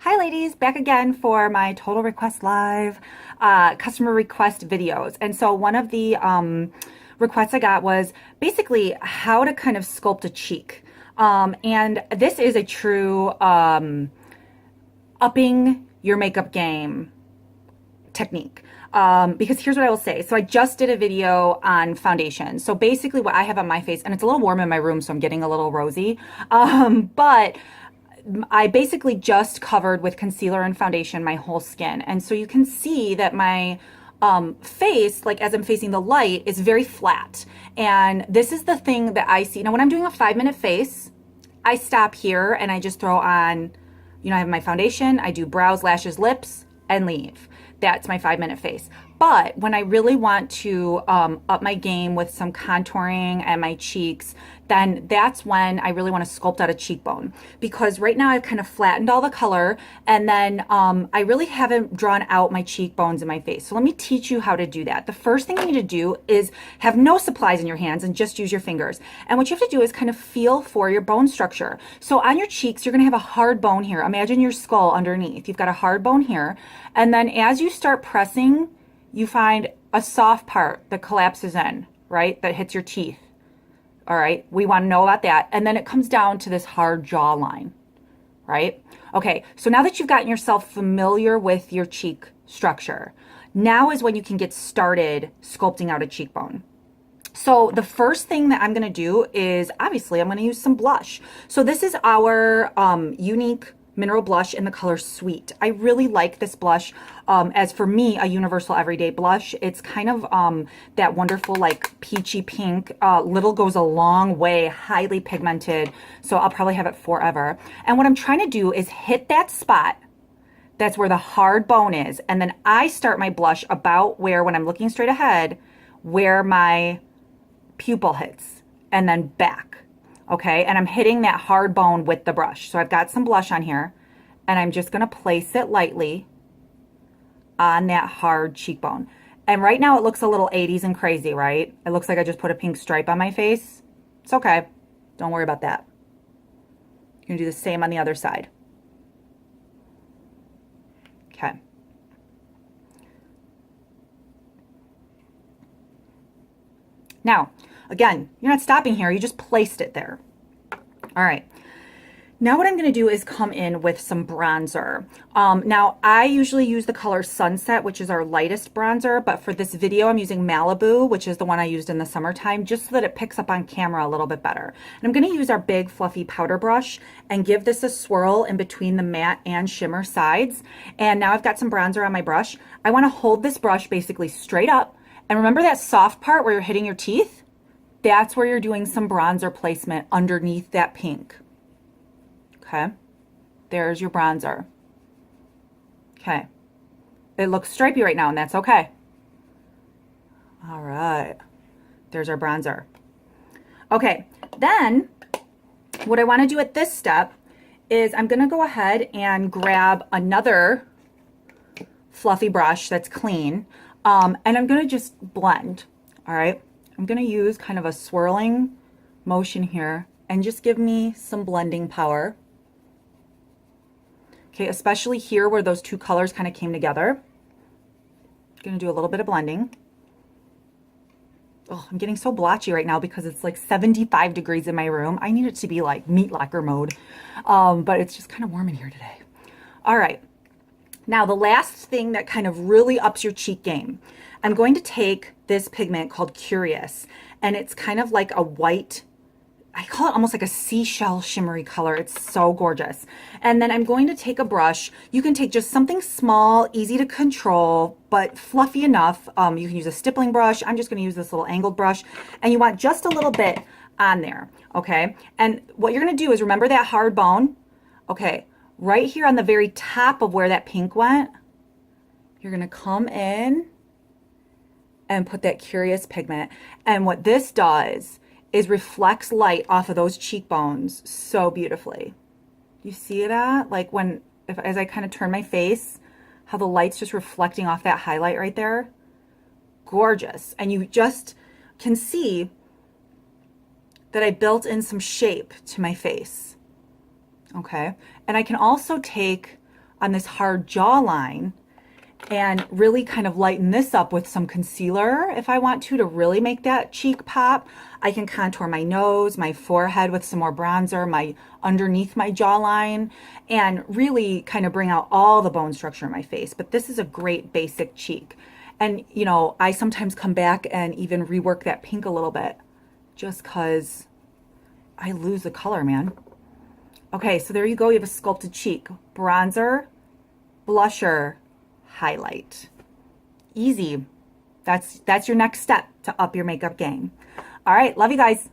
Hi ladies, back again for my Total Request Live customer request videos. And so one of the requests I got was basically how to kind of sculpt a cheek. And this is a true upping your makeup game technique. Because here's what I will say. So I just did a video on foundation. So basically what I have on my face, and it's a little warm in my room, so I'm getting a little rosy. But I basically just covered with concealer and foundation my whole skin. And so you can see that my face, like as I'm facing the light, is very flat. And this is the thing that I see. Now, when I'm doing a 5-minute face, I stop here and I just throw on, I have my foundation, I do brows, lashes, lips, and leave. That's my 5-minute face. But when I really want to up my game with some contouring and my cheeks, then that's when I really want to sculpt out a cheekbone. Because right now I've kind of flattened all the color, and then I really haven't drawn out my cheekbones in my face. So let me teach you how to do that. The first thing you need to do is have no supplies in your hands and just use your fingers. And what you have to do is kind of feel for your bone structure. So on your cheeks, you're going to have a hard bone here. Imagine your skull underneath. You've got a hard bone here. And then as you start pressing, you find a soft part that collapses in, right? That hits your teeth. All right, we want to know about that. And then it comes down to this hard jawline, right? Okay, so now that you've gotten yourself familiar with your cheek structure, now is when you can get started sculpting out a cheekbone. So the first thing that I'm going to do is, obviously, I'm going to use some blush. So this is our unique mineral blush in the color Sweet. I really like this blush as, for me, a universal everyday blush. It's kind of that wonderful like peachy pink. Little goes a long way, highly pigmented. So I'll probably have it forever. And what I'm trying to do is hit that spot. That's where the hard bone is. And then I start my blush about where, when I'm looking straight ahead, where my pupil hits, and then back. Okay, and I'm hitting that hard bone with the brush. So I've got some blush on here, and I'm just gonna place it lightly on that hard cheekbone. And right now it looks a little 80s and crazy, right? It looks like I just put a pink stripe on my face. It's okay, don't worry about that. You're gonna do the same on the other side. Okay. Now, again, you're not stopping here, you just placed it there. All right. Now what I'm going to do is come in with some bronzer. Now I usually use the color Sunset, which is our lightest bronzer, but for this video I'm using Malibu, which is the one I used in the summertime, just so that it picks up on camera a little bit better. And I'm going to use our big fluffy powder brush and give this a swirl in between the matte and shimmer sides. And now I've got some bronzer on my brush. I want to hold this brush basically straight up. And remember that soft part where you're hitting your teeth? That's where you're doing some bronzer placement underneath that pink. Okay, there's your bronzer. Okay, it looks stripy right now, and that's okay. All right, there's our bronzer. Okay, then what I want to do at this step is I'm going to go ahead and grab another fluffy brush that's clean, and I'm going to just blend. All right, I'm going to use kind of a swirling motion here and just give me some blending power. Okay, especially here where those two colors kind of came together. I'm going to do a little bit of blending. Oh, I'm getting so blotchy right now because it's like 75 degrees in my room. I need it to be like meat locker mode, but it's just kind of warm in here today. All right. Now, the last thing that kind of really ups your cheek game, I'm going to take this pigment called Curious, and it's kind of like a white, I call it almost like a seashell shimmery color. It's so gorgeous. And then I'm going to take a brush. You can take just something small, easy to control, but fluffy enough. You can use a stippling brush. I'm just going to use this little angled brush, and you want just a little bit on there, okay? And what you're going to do is remember that hard bone, okay? Right here on the very top of where that pink went, you're going to come in and put that Curious pigment. And what this does is reflects light off of those cheekbones so beautifully. You see that? Like as I kind of turn my face, how the light's just reflecting off that highlight right there. Gorgeous. And you just can see that I built in some shape to my face. Okay. And I can also take on this hard jawline and really kind of lighten this up with some concealer if I want to really make that cheek pop. I can contour my nose, my forehead with some more bronzer, my underneath my jawline, and really kind of bring out all the bone structure in my face. But this is a great basic cheek. And, you know, I sometimes come back and even rework that pink a little bit just because I lose the color, man. Okay, so there you go. You have a sculpted cheek. Bronzer, blusher, highlight. Easy. That's your next step to up your makeup game. All right, love you guys.